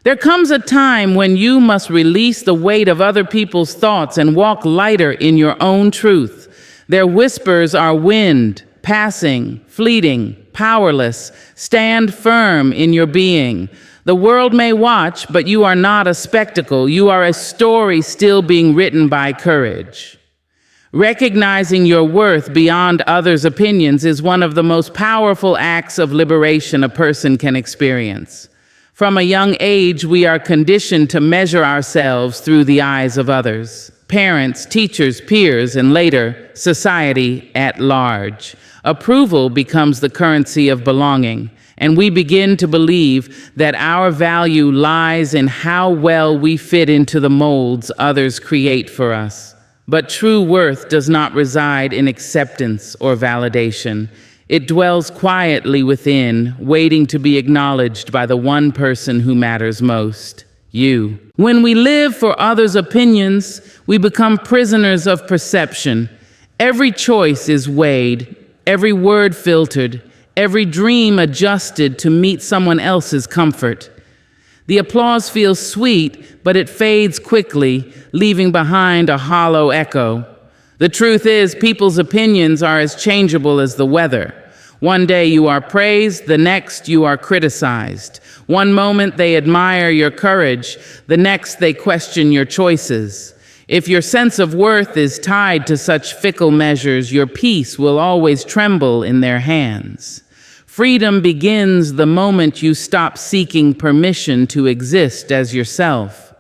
There comes a time when you must release the weight of other people's thoughts and walk lighter in your own truth. Their whispers are wind, passing, fleeting, powerless. Stand firm in your being. The world may watch, but you are not a spectacle. You are a story still being written by courage. Recognizing your worth beyond others' opinions is one of the most powerful acts of liberation a person can experience. From a young age, we are conditioned to measure ourselves through the eyes of others. Parents, teachers, peers, and later, society at large. Approval becomes the currency of belonging, and we begin to believe that our value lies in how well we fit into the molds others create for us. But true worth does not reside in acceptance or validation. It dwells quietly within, waiting to be acknowledged by the one person who matters most, you. When we live for others' opinions, we become prisoners of perception. Every choice is weighed, every word filtered, every dream adjusted to meet someone else's comfort. The applause feels sweet, but it fades quickly, leaving behind a hollow echo. The truth is, people's opinions are as changeable as the weather. One day you are praised, the next you are criticized. One moment they admire your courage, the next they question your choices. If your sense of worth is tied to such fickle measures, your peace will always tremble in their hands. Freedom begins the moment you stop seeking permission to exist as yourself.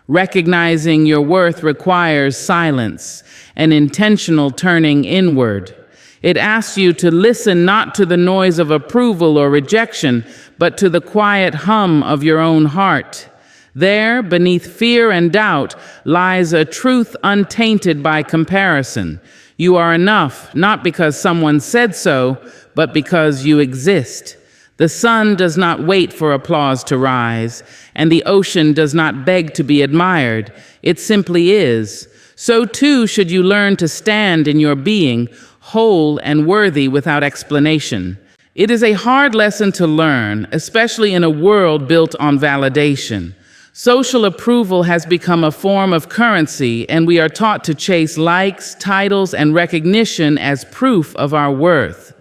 Recognizing your worth requires silence, an intentional turning inward. It asks you to listen not to the noise of approval or rejection, but to the quiet hum of your own heart. There, beneath fear and doubt, lies a truth untainted by comparison. You are enough, not because someone said so, but because you exist. The sun does not wait for applause to rise, and the ocean does not beg to be admired. It simply is. So too should you learn to stand in your being, whole and worthy without explanation. It is a hard lesson to learn, especially in a world built on validation. Social approval has become a form of currency, and we are taught to chase likes, titles, and recognition as proof of our worth.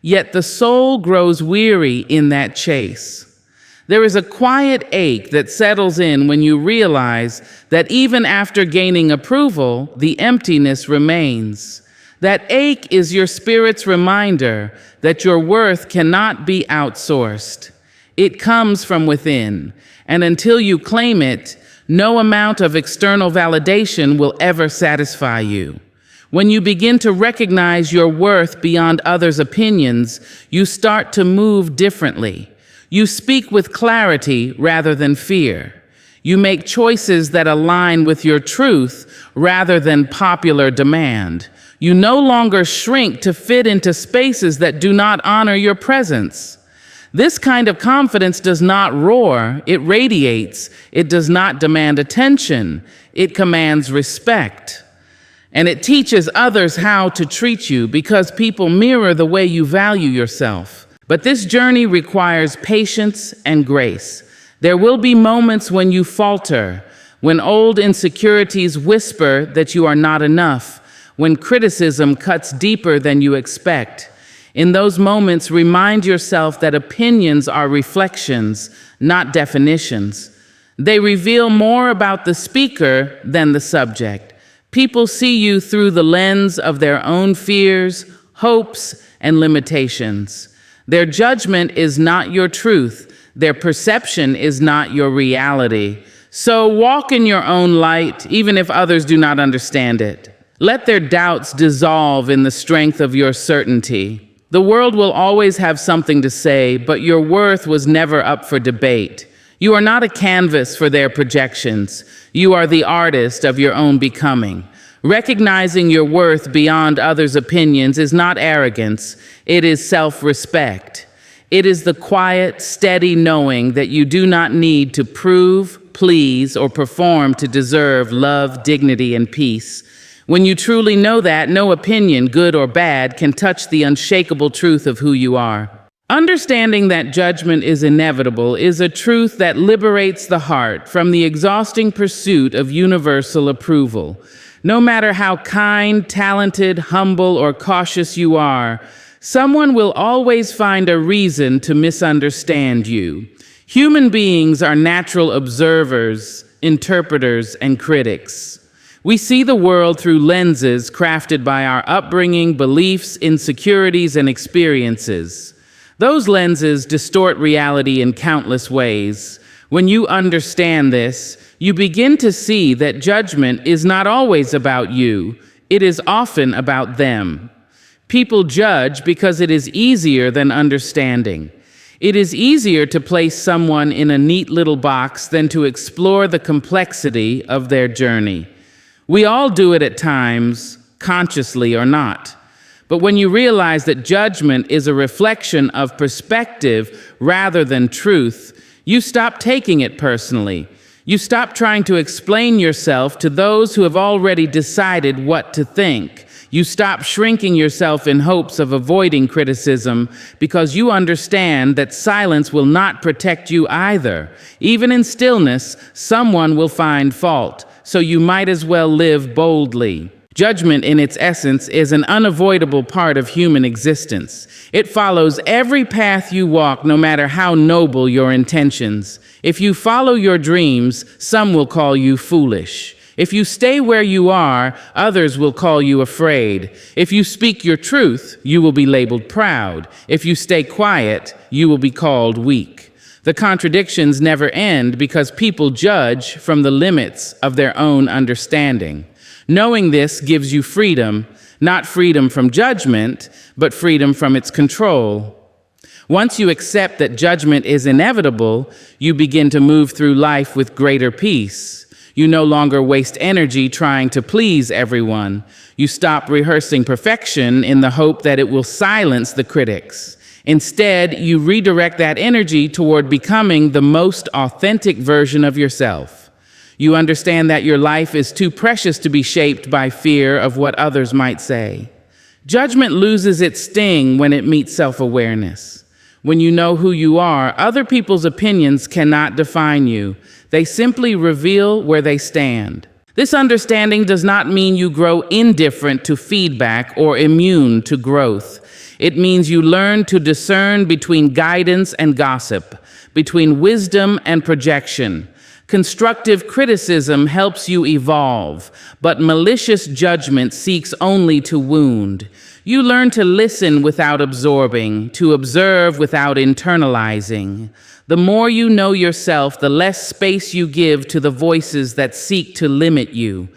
Yet the soul grows weary in that chase. There is a quiet ache that settles in when you realize that even after gaining approval, the emptiness remains. That ache is your spirit's reminder that your worth cannot be outsourced. It comes from within, and until you claim it, no amount of external validation will ever satisfy you. When you begin to recognize your worth beyond others' opinions, you start to move differently. You speak with clarity rather than fear. You make choices that align with your truth rather than popular demand. You no longer shrink to fit into spaces that do not honor your presence. This kind of confidence does not roar, it radiates. It does not demand attention, it commands respect. And it teaches others how to treat you because people mirror the way you value yourself. But this journey requires patience and grace. There will be moments when you falter, when old insecurities whisper that you are not enough, when criticism cuts deeper than you expect. In those moments, remind yourself that opinions are reflections, not definitions. They reveal more about the speaker than the subject. People see you through the lens of their own fears, hopes, and limitations. Their judgment is not your truth. Their perception is not your reality. So walk in your own light, even if others do not understand it. Let their doubts dissolve in the strength of your certainty. The world will always have something to say, but your worth was never up for debate. You are not a canvas for their projections. You are the artist of your own becoming. Recognizing your worth beyond others' opinions is not arrogance, it is self-respect. It is the quiet, steady knowing that you do not need to prove, please, or perform to deserve love, dignity, and peace. When you truly know that, no opinion, good or bad, can touch the unshakable truth of who you are. Understanding that judgment is inevitable is a truth that liberates the heart from the exhausting pursuit of universal approval. No matter how kind, talented, humble, or cautious you are, someone will always find a reason to misunderstand you. Human beings are natural observers, interpreters, and critics. We see the world through lenses crafted by our upbringing, beliefs, insecurities, and experiences. Those lenses distort reality in countless ways. When you understand this, you begin to see that judgment is not always about you. It is often about them. People judge because it is easier than understanding. It is easier to place someone in a neat little box than to explore the complexity of their journey. We all do it at times, consciously or not. But when you realize that judgment is a reflection of perspective rather than truth, you stop taking it personally. You stop trying to explain yourself to those who have already decided what to think. You stop shrinking yourself in hopes of avoiding criticism because you understand that silence will not protect you either. Even in stillness, someone will find fault, so you might as well live boldly. Judgment, in its essence, is an unavoidable part of human existence. It follows every path you walk, no matter how noble your intentions. If you follow your dreams, some will call you foolish. If you stay where you are, others will call you afraid. If you speak your truth, you will be labeled proud. If you stay quiet, you will be called weak. The contradictions never end because people judge from the limits of their own understanding. Knowing this gives you freedom, not freedom from judgment, but freedom from its control. Once you accept that judgment is inevitable, you begin to move through life with greater peace. You no longer waste energy trying to please everyone. You stop rehearsing perfection in the hope that it will silence the critics. Instead, you redirect that energy toward becoming the most authentic version of yourself. You understand that your life is too precious to be shaped by fear of what others might say. Judgment loses its sting when it meets self-awareness. When you know who you are, other people's opinions cannot define you. They simply reveal where they stand. This understanding does not mean you grow indifferent to feedback or immune to growth. It means you learn to discern between guidance and gossip, between wisdom and projection. Constructive criticism helps you evolve, but malicious judgment seeks only to wound. You learn to listen without absorbing, to observe without internalizing. The more you know yourself, the less space you give to the voices that seek to limit you.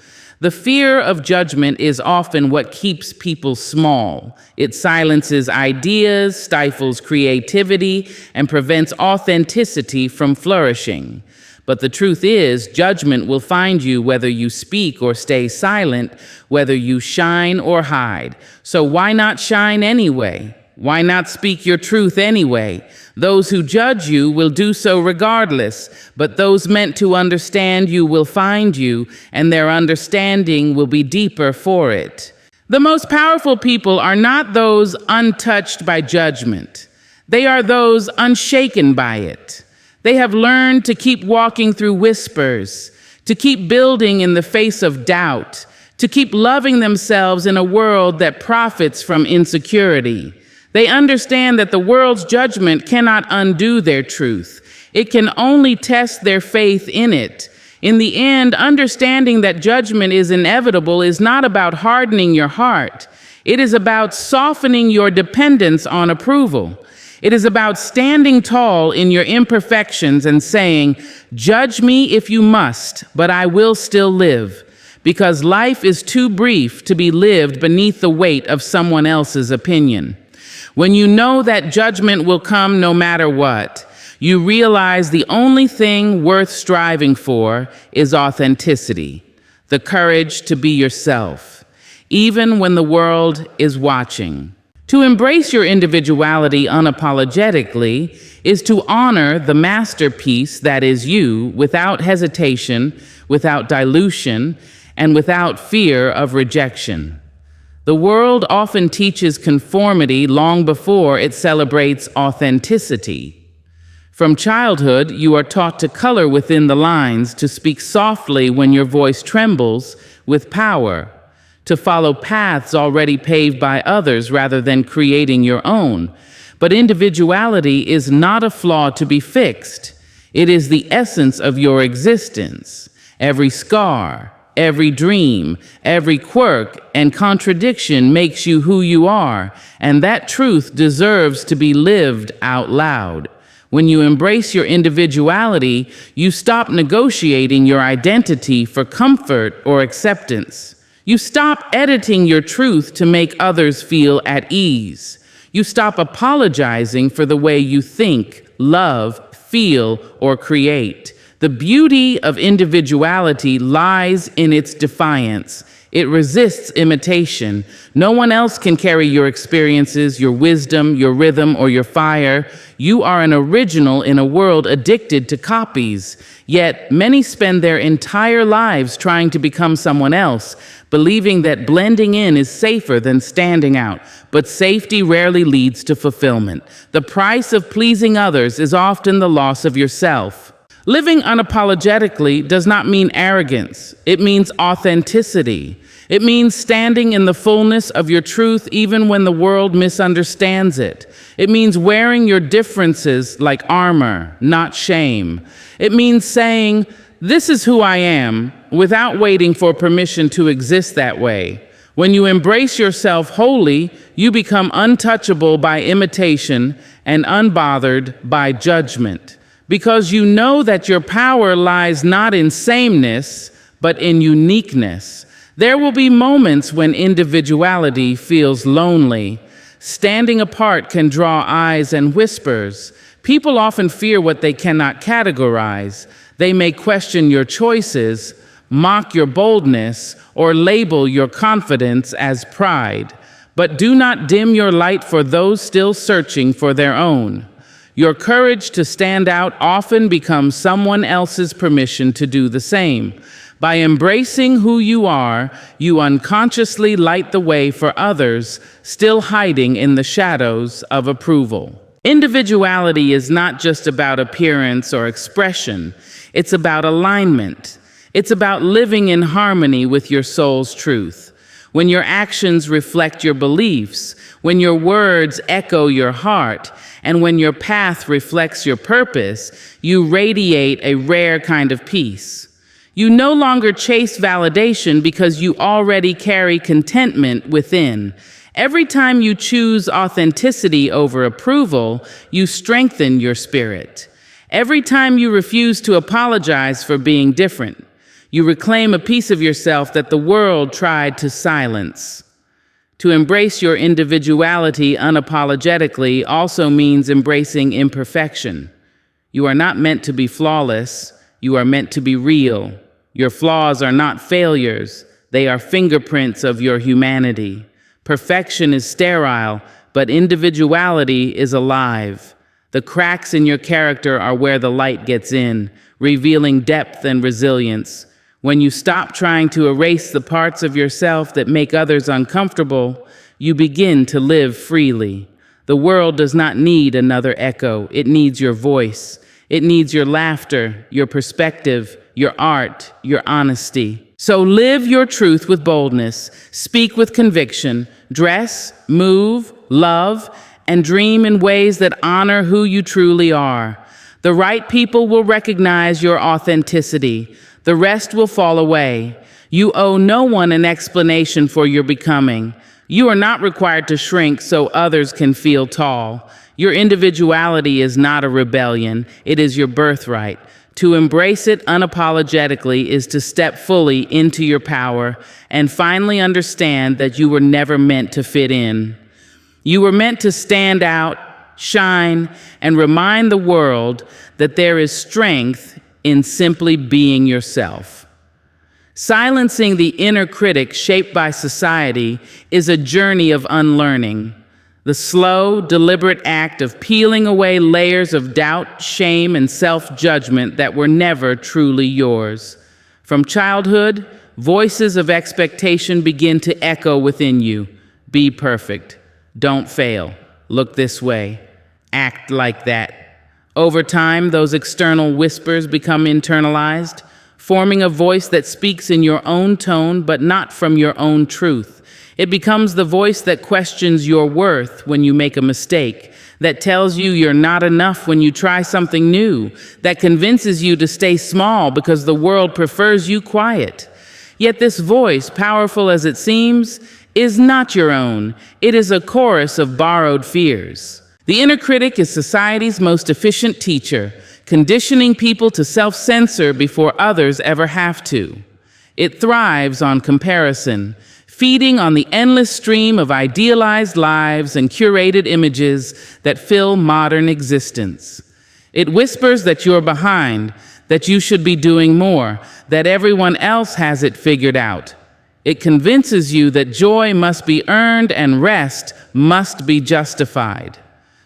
The fear of judgment is often what keeps people small. It silences ideas, stifles creativity, and prevents authenticity from flourishing. But the truth is, judgment will find you whether you speak or stay silent, whether you shine or hide. So why not shine anyway? Why not speak your truth anyway? Those who judge you will do so regardless, but those meant to understand you will find you, and their understanding will be deeper for it. The most powerful people are not those untouched by judgment. They are those unshaken by it. They have learned to keep walking through whispers, to keep building in the face of doubt, to keep loving themselves in a world that profits from insecurity. They understand that the world's judgment cannot undo their truth. It can only test their faith in it. In the end, understanding that judgment is inevitable is not about hardening your heart. It is about softening your dependence on approval. It is about standing tall in your imperfections and saying, "Judge me if you must, but I will still live," because life is too brief to be lived beneath the weight of someone else's opinion. When you know that judgment will come no matter what, you realize the only thing worth striving for is authenticity, the courage to be yourself, even when the world is watching. To embrace your individuality unapologetically is to honor the masterpiece that is you without hesitation, without dilution, and without fear of rejection. The world often teaches conformity long before it celebrates authenticity. From childhood, you are taught to color within the lines, to speak softly when your voice trembles with power, to follow paths already paved by others rather than creating your own. But individuality is not a flaw to be fixed. It is the essence of your existence. Every scar, every dream, every quirk and contradiction makes you who you are, and that truth deserves to be lived out loud. When you embrace your individuality, you stop negotiating your identity for comfort or acceptance. You stop editing your truth to make others feel at ease. You stop apologizing for the way you think, love, feel, or create. The beauty of individuality lies in its defiance. It resists imitation. No one else can carry your experiences, your wisdom, your rhythm, or your fire. You are an original in a world addicted to copies. Yet many spend their entire lives trying to become someone else, believing that blending in is safer than standing out. But safety rarely leads to fulfillment. The price of pleasing others is often the loss of yourself. Living unapologetically does not mean arrogance. It means authenticity. It means standing in the fullness of your truth even when the world misunderstands it. It means wearing your differences like armor, not shame. It means saying, "This is who I am," without waiting for permission to exist that way. When you embrace yourself wholly, you become untouchable by imitation and unbothered by judgment. Because you know that your power lies not in sameness, but in uniqueness. There will be moments when individuality feels lonely. Standing apart can draw eyes and whispers. People often fear what they cannot categorize. They may question your choices, mock your boldness, or label your confidence as pride. But do not dim your light for those still searching for their own. Your courage to stand out often becomes someone else's permission to do the same. By embracing who you are, you unconsciously light the way for others still hiding in the shadows of approval. Individuality is not just about appearance or expression. It's about alignment. It's about living in harmony with your soul's truth. When your actions reflect your beliefs, when your words echo your heart, and when your path reflects your purpose, you radiate a rare kind of peace. You no longer chase validation because you already carry contentment within. Every time you choose authenticity over approval, you strengthen your spirit. Every time you refuse to apologize for being different, you reclaim a piece of yourself that the world tried to silence. To embrace your individuality unapologetically also means embracing imperfection. You are not meant to be flawless. You are meant to be real. Your flaws are not failures. They are fingerprints of your humanity. Perfection is sterile, but individuality is alive. The cracks in your character are where the light gets in, revealing depth and resilience. When you stop trying to erase the parts of yourself that make others uncomfortable, you begin to live freely. The world does not need another echo. It needs your voice. It needs your laughter, your perspective, your art, your honesty. So live your truth with boldness, speak with conviction, dress, move, love, and dream in ways that honor who you truly are. The right people will recognize your authenticity. The rest will fall away. You owe no one an explanation for your becoming. You are not required to shrink so others can feel tall. Your individuality is not a rebellion. It is your birthright. To embrace it unapologetically is to step fully into your power and finally understand that you were never meant to fit in. You were meant to stand out, shine, and remind the world that there is strength in simply being yourself. Silencing the inner critic shaped by society is a journey of unlearning. The slow, deliberate act of peeling away layers of doubt, shame, and self-judgment that were never truly yours. From childhood, voices of expectation begin to echo within you. Be perfect. Don't fail. Look this way. Act like that. Over time, those external whispers become internalized, forming a voice that speaks in your own tone but not from your own truth. It becomes the voice that questions your worth when you make a mistake, that tells you you're not enough when you try something new, that convinces you to stay small because the world prefers you quiet. Yet this voice, powerful as it seems, is not your own. It is a chorus of borrowed fears. The inner critic is society's most efficient teacher, conditioning people to self-censor before others ever have to. It thrives on comparison, feeding on the endless stream of idealized lives and curated images that fill modern existence. It whispers that you're behind, that you should be doing more, that everyone else has it figured out. It convinces you that joy must be earned and rest must be justified.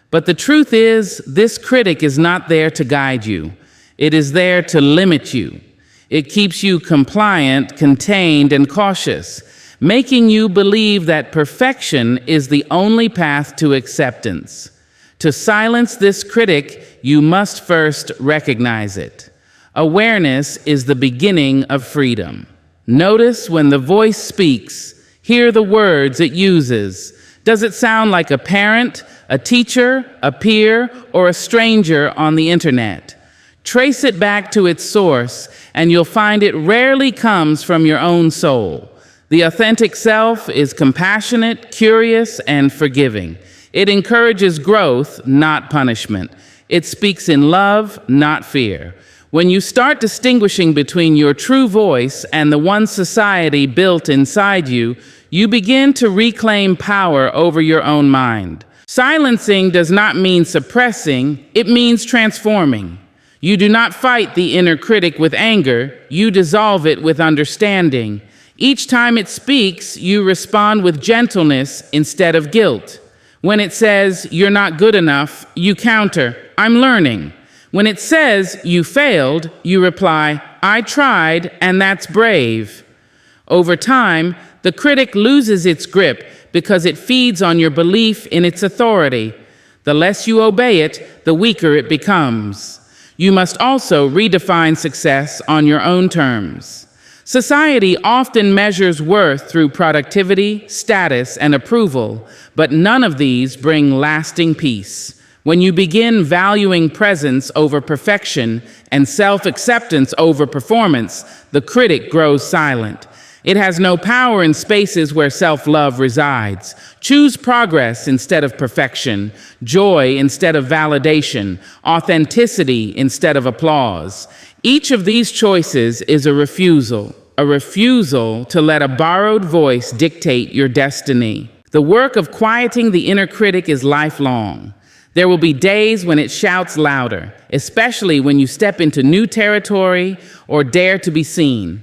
But the truth is, this critic is not there to guide you. It is there to limit you. It keeps you compliant, contained, and cautious, making you believe that perfection is the only path to acceptance. To silence this critic, you must first recognize it. Awareness is the beginning of freedom. Notice when the voice speaks, hear the words it uses. Does it sound like a parent, a teacher, a peer, or a stranger on the internet? Trace it back to its source, and you'll find it rarely comes from your own soul. The authentic self is compassionate, curious, and forgiving. It encourages growth, not punishment. It speaks in love, not fear. When you start distinguishing between your true voice and the one society built inside you, you begin to reclaim power over your own mind. Silencing does not mean suppressing, it means transforming. You do not fight the inner critic with anger, you dissolve it with understanding. Each time it speaks, you respond with gentleness instead of guilt. When it says, "You're not good enough," you counter, "I'm learning." When it says, "You failed," you reply, "I tried, and that's brave." Over time, the critic loses its grip because it feeds on your belief in its authority. The less you obey it, the weaker it becomes. You must also redefine success on your own terms. Society often measures worth through productivity, status, and approval, but none of these bring lasting peace. When you begin valuing presence over perfection and self-acceptance over performance, the critic grows silent. It has no power in spaces where self-love resides. Choose progress instead of perfection, joy instead of validation, authenticity instead of applause. Each of these choices is a refusal to let a borrowed voice dictate your destiny. The work of quieting the inner critic is lifelong. There will be days when it shouts louder, especially when you step into new territory or dare to be seen.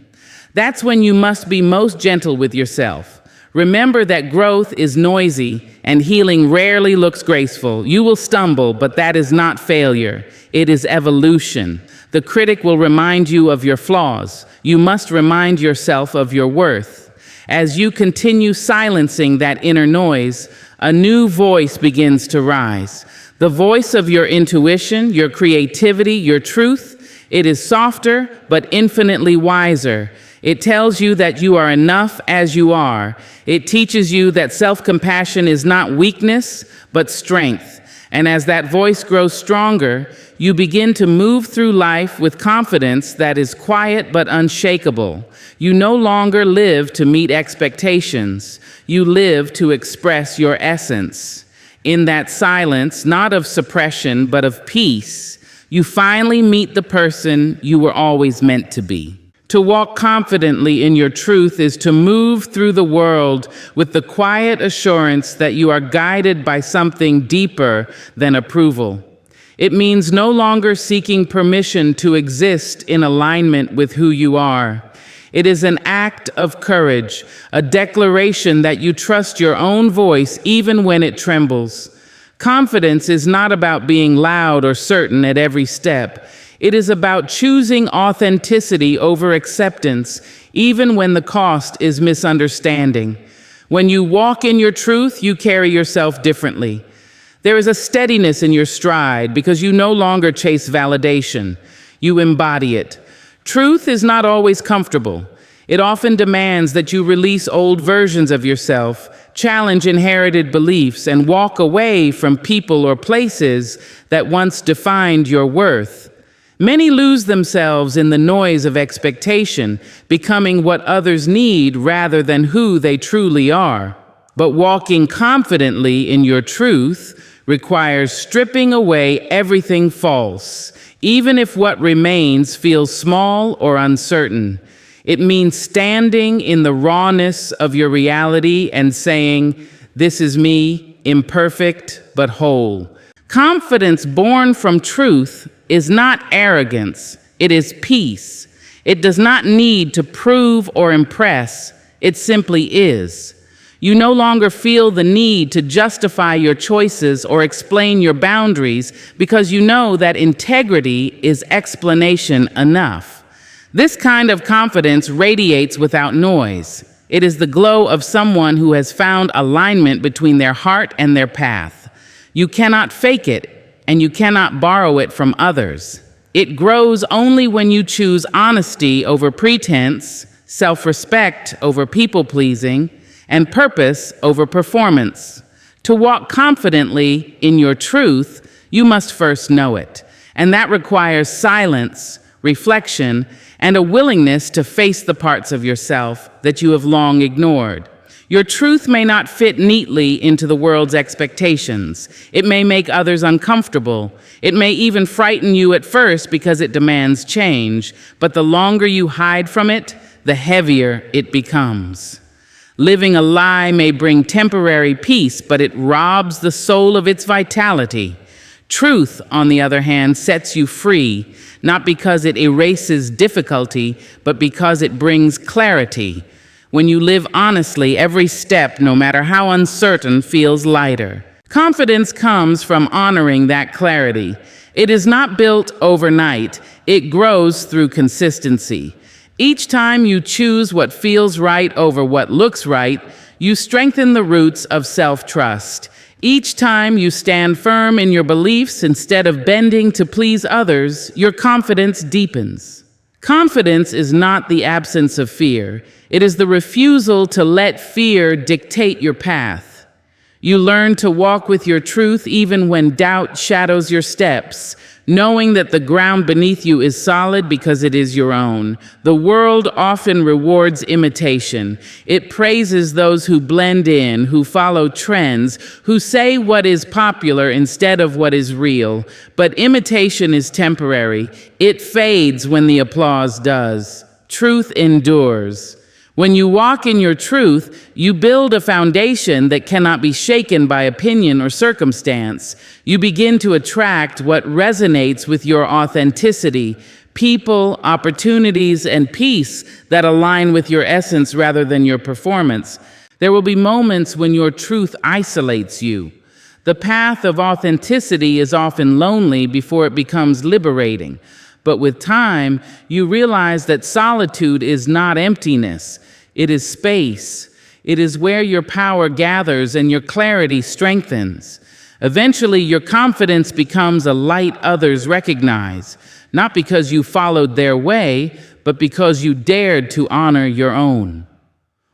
That's when you must be most gentle with yourself. Remember that growth is noisy and healing rarely looks graceful. You will stumble, but that is not failure. It is evolution. The critic will remind you of your flaws. You must remind yourself of your worth. As you continue silencing that inner noise, a new voice begins to rise. The voice of your intuition, your creativity, your truth. It is softer, but infinitely wiser. It tells you that you are enough as you are. It teaches you that self-compassion is not weakness, but strength. And as that voice grows stronger, you begin to move through life with confidence that is quiet but unshakable. You no longer live to meet expectations. You live to express your essence. In that silence, not of suppression, but of peace, you finally meet the person you were always meant to be. To walk confidently in your truth is to move through the world with the quiet assurance that you are guided by something deeper than approval. It means no longer seeking permission to exist in alignment with who you are. It is an act of courage, a declaration that you trust your own voice even when it trembles. Confidence is not about being loud or certain at every step. It is about choosing authenticity over acceptance, even when the cost is misunderstanding. When you walk in your truth, you carry yourself differently. There is a steadiness in your stride because you no longer chase validation. You embody it. Truth is not always comfortable. It often demands that you release old versions of yourself, challenge inherited beliefs, and walk away from people or places that once defined your worth. Many lose themselves in the noise of expectation, becoming what others need rather than who they truly are. But walking confidently in your truth requires stripping away everything false, even if what remains feels small or uncertain. It means standing in the rawness of your reality and saying, "This is me, imperfect but whole." Confidence born from truth is not arrogance, it is peace. It does not need to prove or impress, it simply is. You no longer feel the need to justify your choices or explain your boundaries because you know that integrity is explanation enough. This kind of confidence radiates without noise. It is the glow of someone who has found alignment between their heart and their path. You cannot fake it, and you cannot borrow it from others. It grows only when you choose honesty over pretense, self-respect over people-pleasing, and purpose over performance. To walk confidently in your truth, you must first know it, and that requires silence, reflection, and a willingness to face the parts of yourself that you have long ignored. Your truth may not fit neatly into the world's expectations. It may make others uncomfortable. It may even frighten you at first because it demands change, but the longer you hide from it, the heavier it becomes. Living a lie may bring temporary peace, but it robs the soul of its vitality. Truth, on the other hand, sets you free, not because it erases difficulty, but because it brings clarity. When you live honestly, every step, no matter how uncertain, feels lighter. Confidence comes from honoring that clarity. It is not built overnight. It grows through consistency. Each time you choose what feels right over what looks right, you strengthen the roots of self-trust. Each time you stand firm in your beliefs instead of bending to please others, your confidence deepens. Confidence is not the absence of fear. It is the refusal to let fear dictate your path. You learn to walk with your truth even when doubt shadows your steps, knowing that the ground beneath you is solid because it is your own. The world often rewards imitation. It praises those who blend in, who follow trends, who say what is popular instead of what is real. But imitation is temporary. It fades when the applause does. Truth endures. When you walk in your truth, you build a foundation that cannot be shaken by opinion or circumstance. You begin to attract what resonates with your authenticity, people, opportunities, and peace that align with your essence rather than your performance. There will be moments when your truth isolates you. The path of authenticity is often lonely before it becomes liberating. But with time, you realize that solitude is not emptiness. It is space. It is where your power gathers and your clarity strengthens. Eventually, your confidence becomes a light others recognize, not because you followed their way, but because you dared to honor your own.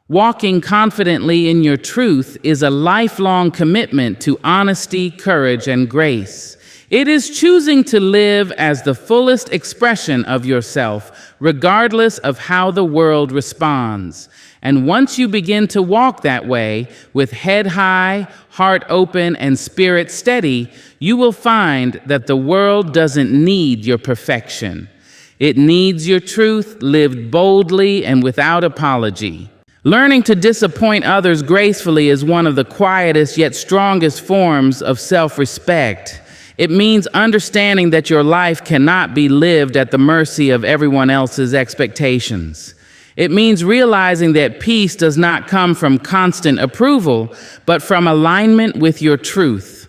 Walking confidently in your truth is a lifelong commitment to honesty, courage, and grace. It is choosing to live as the fullest expression of yourself, regardless of how the world responds. And once you begin to walk that way, with head high, heart open, and spirit steady, you will find that the world doesn't need your perfection. It needs your truth lived boldly and without apology. Learning to disappoint others gracefully is one of the quietest yet strongest forms of self-respect. It means understanding that your life cannot be lived at the mercy of everyone else's expectations. It means realizing that peace does not come from constant approval, but from alignment with your truth.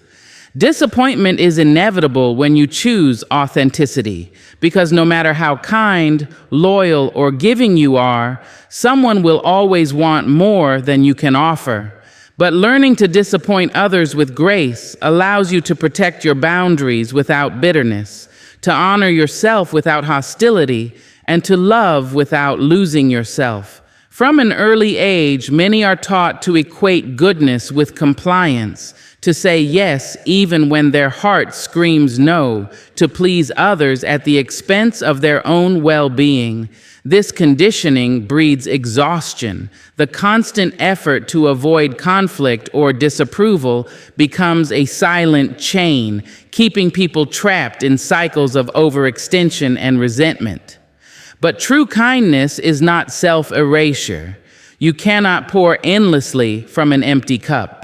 Disappointment is inevitable when you choose authenticity, because no matter how kind, loyal, or giving you are, someone will always want more than you can offer. But learning to disappoint others with grace allows you to protect your boundaries without bitterness, to honor yourself without hostility, and to love without losing yourself. From an early age, many are taught to equate goodness with compliance, to say yes even when their heart screams no, to please others at the expense of their own well-being. This conditioning breeds exhaustion. The constant effort to avoid conflict or disapproval becomes a silent chain, keeping people trapped in cycles of overextension and resentment. But true kindness is not self-erasure. You cannot pour endlessly from an empty cup.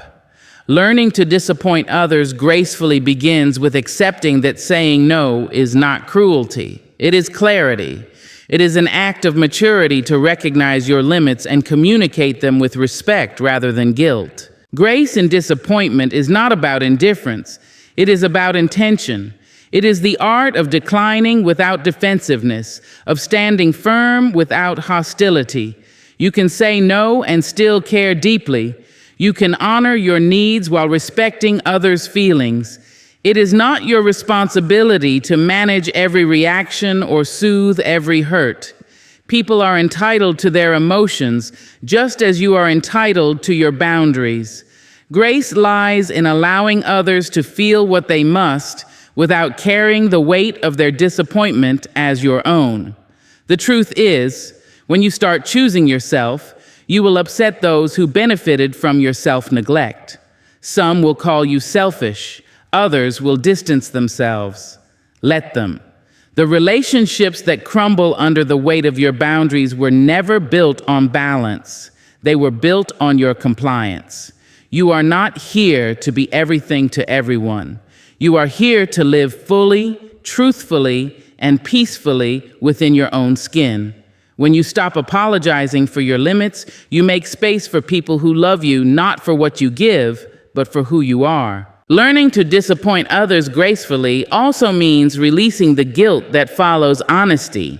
Learning to disappoint others gracefully begins with accepting that saying no is not cruelty. It is clarity. It is an act of maturity to recognize your limits and communicate them with respect rather than guilt. Grace in disappointment is not about indifference. It is about intention. It is the art of declining without defensiveness, of standing firm without hostility. You can say no and still care deeply. You can honor your needs while respecting others' feelings. It is not your responsibility to manage every reaction or soothe every hurt. People are entitled to their emotions, just as you are entitled to your boundaries. Grace lies in allowing others to feel what they must, without carrying the weight of their disappointment as your own. The truth is, when you start choosing yourself, you will upset those who benefited from your self-neglect. Some will call you selfish. Others will distance themselves. Let them. The relationships that crumble under the weight of your boundaries were never built on balance. They were built on your compliance. You are not here to be everything to everyone. You are here to live fully, truthfully, and peacefully within your own skin. When you stop apologizing for your limits, you make space for people who love you not for what you give, but for who you are. Learning to disappoint others gracefully also means releasing the guilt that follows honesty.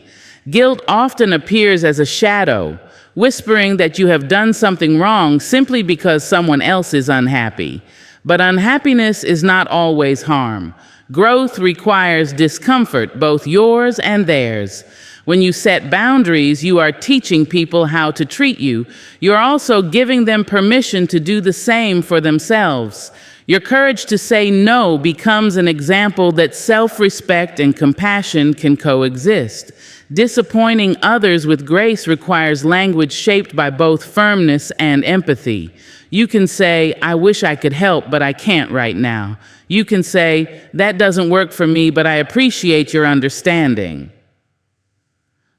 Guilt often appears as a shadow, whispering that you have done something wrong simply because someone else is unhappy. But unhappiness is not always harm. Growth requires discomfort, both yours and theirs. When you set boundaries, you are teaching people how to treat you. You're also giving them permission to do the same for themselves. Your courage to say no becomes an example that self-respect and compassion can coexist. Disappointing others with grace requires language shaped by both firmness and empathy. You can say, I wish I could help, but I can't right now. You can say, that doesn't work for me, but I appreciate your understanding.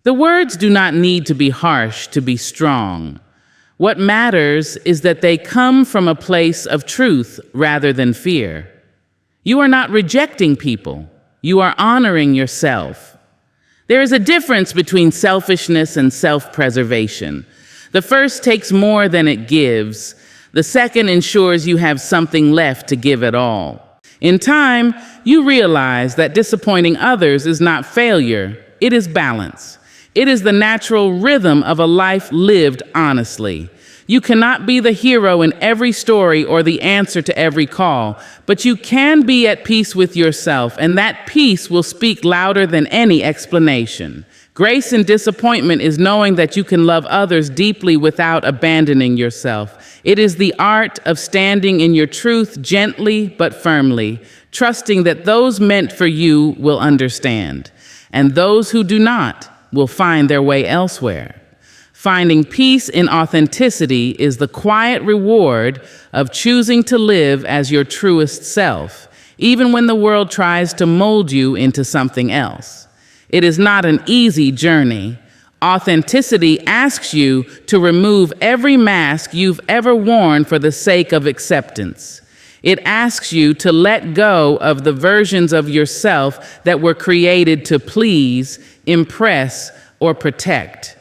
The words do not need to be harsh to be strong. What matters is that they come from a place of truth rather than fear. You are not rejecting people. You are honoring yourself. There is a difference between selfishness and self-preservation. The first takes more than it gives. The second ensures you have something left to give at all. In time, you realize that disappointing others is not failure, it is balance. It is the natural rhythm of a life lived honestly. You cannot be the hero in every story or the answer to every call, but you can be at peace with yourself, and that peace will speak louder than any explanation. Grace in disappointment is knowing that you can love others deeply without abandoning yourself. It is the art of standing in your truth gently but firmly, trusting that those meant for you will understand, and those who do not will find their way elsewhere. Finding peace in authenticity is the quiet reward of choosing to live as your truest self, even when the world tries to mold you into something else. It is not an easy journey. Authenticity asks you to remove every mask you've ever worn for the sake of acceptance. It asks you to let go of the versions of yourself that were created to please, impress, or protect.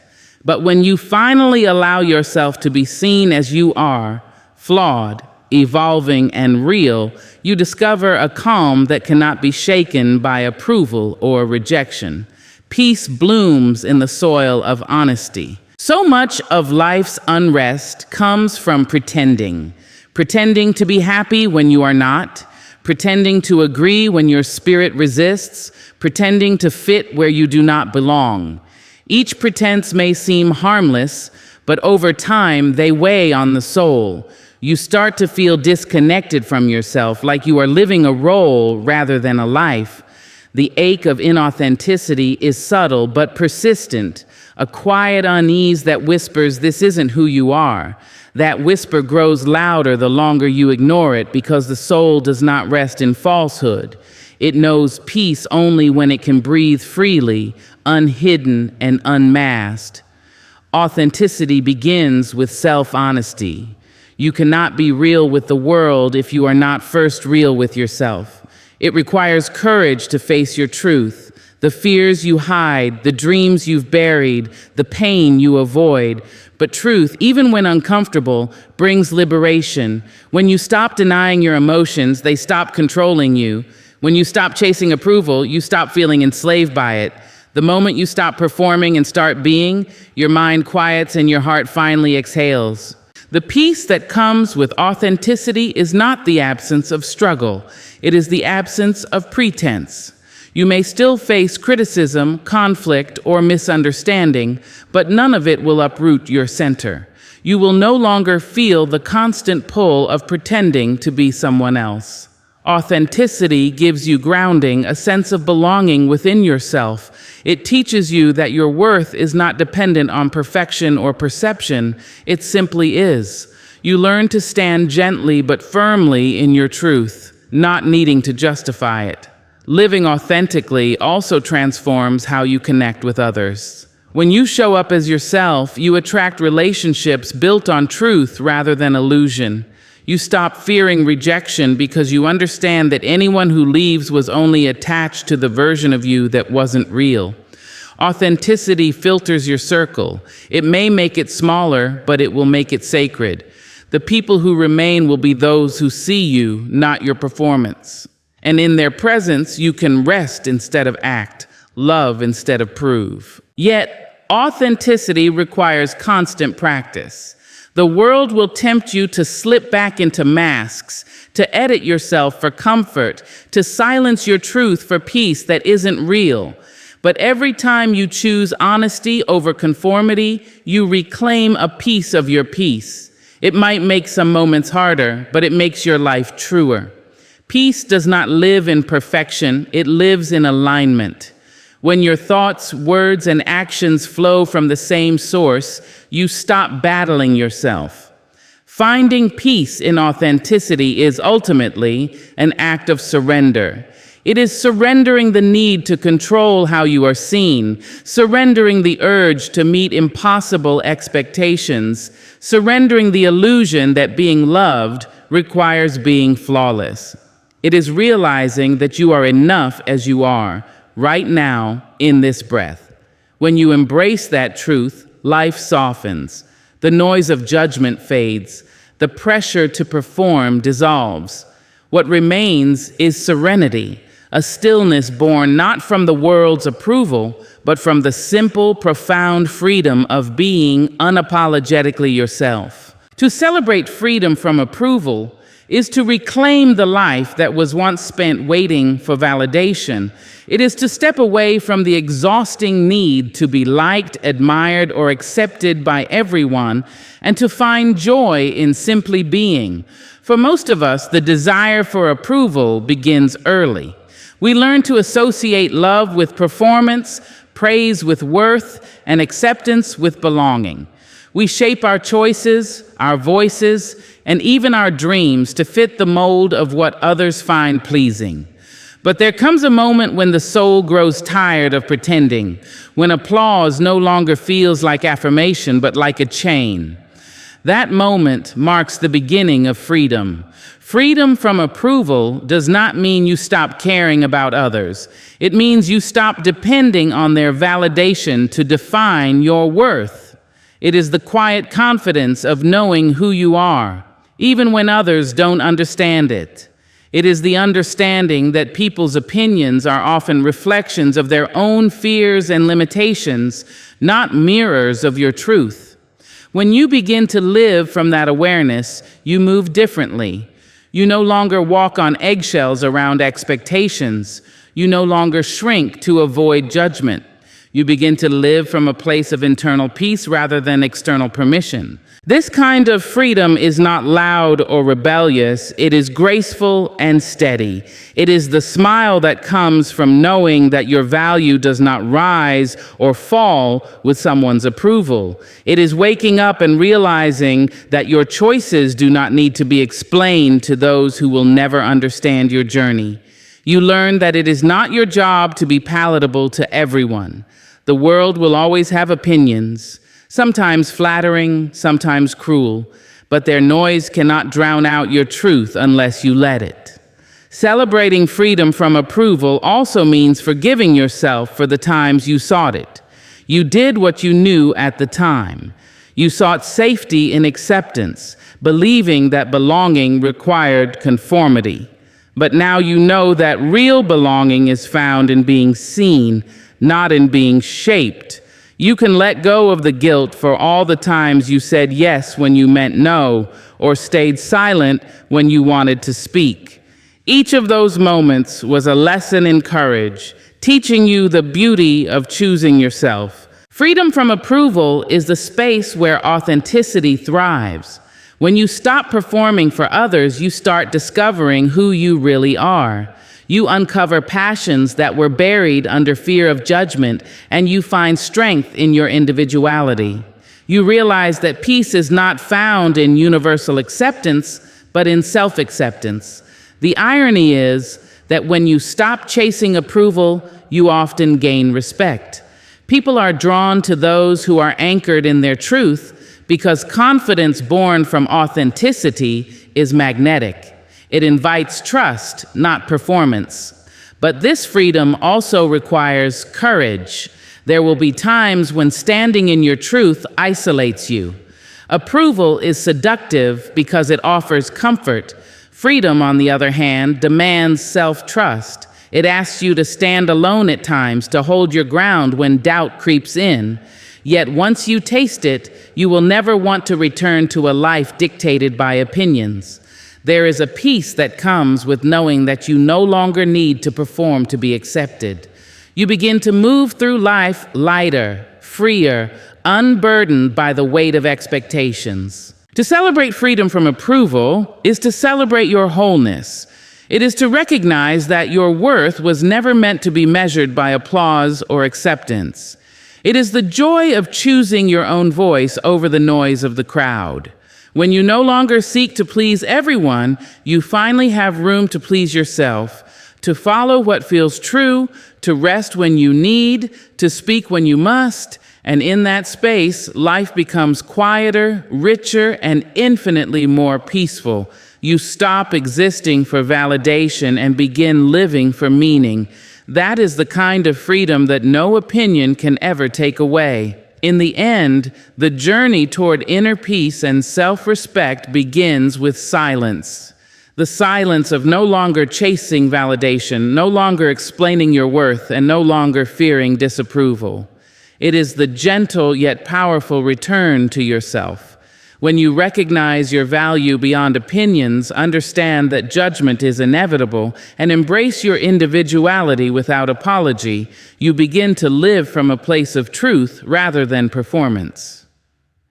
But when you finally allow yourself to be seen as you are, flawed, evolving, and real, you discover a calm that cannot be shaken by approval or rejection. Peace blooms in the soil of honesty. So much of life's unrest comes from pretending. Pretending to be happy when you are not, pretending to agree when your spirit resists, pretending to fit where you do not belong. Each pretense may seem harmless, but over time they weigh on the soul. You start to feel disconnected from yourself, like you are living a role rather than a life. The ache of inauthenticity is subtle but persistent, a quiet unease that whispers, "This isn't who you are." That whisper grows louder the longer you ignore it, because the soul does not rest in falsehood. It knows peace only when it can breathe freely, unhidden and unmasked. Authenticity begins with self-honesty. You cannot be real with the world if you are not first real with yourself. It requires courage to face your truth, the fears you hide, the dreams you've buried, the pain you avoid. But truth, even when uncomfortable, brings liberation. When you stop denying your emotions, they stop controlling you. When you stop chasing approval, you stop feeling enslaved by it. The moment you stop performing and start being, your mind quiets and your heart finally exhales. The peace that comes with authenticity is not the absence of struggle. It is the absence of pretense. You may still face criticism, conflict, or misunderstanding, but none of it will uproot your center. You will no longer feel the constant pull of pretending to be someone else. Authenticity gives you grounding, a sense of belonging within yourself. It teaches you that your worth is not dependent on perfection or perception. It simply is. You learn to stand gently but firmly in your truth, not needing to justify it. Living authentically also transforms how you connect with others. When you show up as yourself, you attract relationships built on truth rather than illusion. You stop fearing rejection because you understand that anyone who leaves was only attached to the version of you that wasn't real. Authenticity filters your circle. It may make it smaller, but it will make it sacred. The people who remain will be those who see you, not your performance. And in their presence, you can rest instead of act, love instead of prove. Yet, authenticity requires constant practice. The world will tempt you to slip back into masks, to edit yourself for comfort, to silence your truth for peace that isn't real. But every time you choose honesty over conformity, you reclaim a piece of your peace. It might make some moments harder, but it makes your life truer. Peace does not live in perfection, it lives in alignment. When your thoughts, words, and actions flow from the same source, you stop battling yourself. Finding peace in authenticity is ultimately an act of surrender. It is surrendering the need to control how you are seen, surrendering the urge to meet impossible expectations, surrendering the illusion that being loved requires being flawless. It is realizing that you are enough as you are, right now, in this breath. When you embrace that truth, life softens. The noise of judgment fades. The pressure to perform dissolves. What remains is serenity, a stillness born not from the world's approval, but from the simple, profound freedom of being unapologetically yourself. To celebrate freedom from approval is to reclaim the life that was once spent waiting for validation. It is to step away from the exhausting need to be liked, admired, or accepted by everyone, and to find joy in simply being. For most of us, the desire for approval begins early. We learn to associate love with performance, praise with worth, and acceptance with belonging. We shape our choices, our voices, and even our dreams to fit the mold of what others find pleasing. But there comes a moment when the soul grows tired of pretending, when applause no longer feels like affirmation, but like a chain. That moment marks the beginning of freedom. Freedom from approval does not mean you stop caring about others. It means you stop depending on their validation to define your worth. It is the quiet confidence of knowing who you are, even when others don't understand it. It is the understanding that people's opinions are often reflections of their own fears and limitations, not mirrors of your truth. When you begin to live from that awareness, you move differently. You no longer walk on eggshells around expectations. You no longer shrink to avoid judgment. You begin to live from a place of internal peace rather than external permission. This kind of freedom is not loud or rebellious. It is graceful and steady. It is the smile that comes from knowing that your value does not rise or fall with someone's approval. It is waking up and realizing that your choices do not need to be explained to those who will never understand your journey. You learn that it is not your job to be palatable to everyone. The world will always have opinions, sometimes flattering, sometimes cruel, but their noise cannot drown out your truth unless you let it. Celebrating freedom from approval also means forgiving yourself for the times you sought it. You did what you knew at the time. You sought safety in acceptance, believing that belonging required conformity. But now you know that real belonging is found in being seen, not in being shaped. You can let go of the guilt for all the times you said yes when you meant no, or stayed silent when you wanted to speak. Each of those moments was a lesson in courage, teaching you the beauty of choosing yourself. Freedom from approval is the space where authenticity thrives. When you stop performing for others, you start discovering who you really are. You uncover passions that were buried under fear of judgment, and you find strength in your individuality. You realize that peace is not found in universal acceptance, but in self-acceptance. The irony is that when you stop chasing approval, you often gain respect. People are drawn to those who are anchored in their truth because confidence born from authenticity is magnetic. It invites trust, not performance. But this freedom also requires courage. There will be times when standing in your truth isolates you. Approval is seductive because it offers comfort. Freedom, on the other hand, demands self-trust. It asks you to stand alone at times, to hold your ground when doubt creeps in. Yet once you taste it, you will never want to return to a life dictated by opinions. There is a peace that comes with knowing that you no longer need to perform to be accepted. You begin to move through life lighter, freer, unburdened by the weight of expectations. To celebrate freedom from approval is to celebrate your wholeness. It is to recognize that your worth was never meant to be measured by applause or acceptance. It is the joy of choosing your own voice over the noise of the crowd. When you no longer seek to please everyone, you finally have room to please yourself, to follow what feels true, to rest when you need, to speak when you must, and in that space, life becomes quieter, richer, and infinitely more peaceful. You stop existing for validation and begin living for meaning. That is the kind of freedom that no opinion can ever take away. In the end, the journey toward inner peace and self-respect begins with silence. The silence of no longer chasing validation, no longer explaining your worth, and no longer fearing disapproval. It is the gentle yet powerful return to yourself. When you recognize your value beyond opinions, understand that judgment is inevitable, and embrace your individuality without apology, you begin to live from a place of truth rather than performance.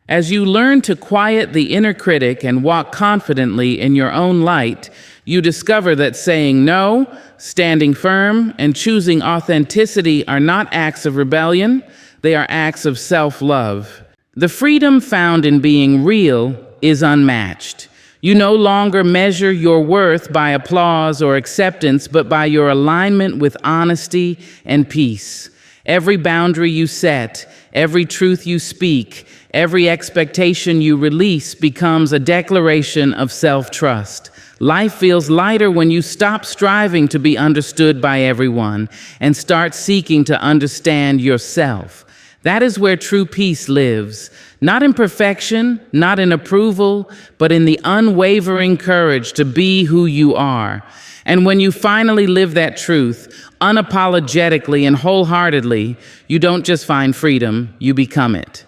As you learn to quiet the inner critic and walk confidently in your own light, you discover that saying no, standing firm, and choosing authenticity are not acts of rebellion, they are acts of self-love. The freedom found in being real is unmatched. You no longer measure your worth by applause or acceptance, but by your alignment with honesty and peace. Every boundary you set, every truth you speak, every expectation you release becomes a declaration of self-trust. Life feels lighter when you stop striving to be understood by everyone and start seeking to understand yourself. That is where true peace lives, Not in perfection, not in approval, but in the unwavering courage to be who you are. And when you finally live that truth, unapologetically and wholeheartedly, you don't just find freedom, you become it.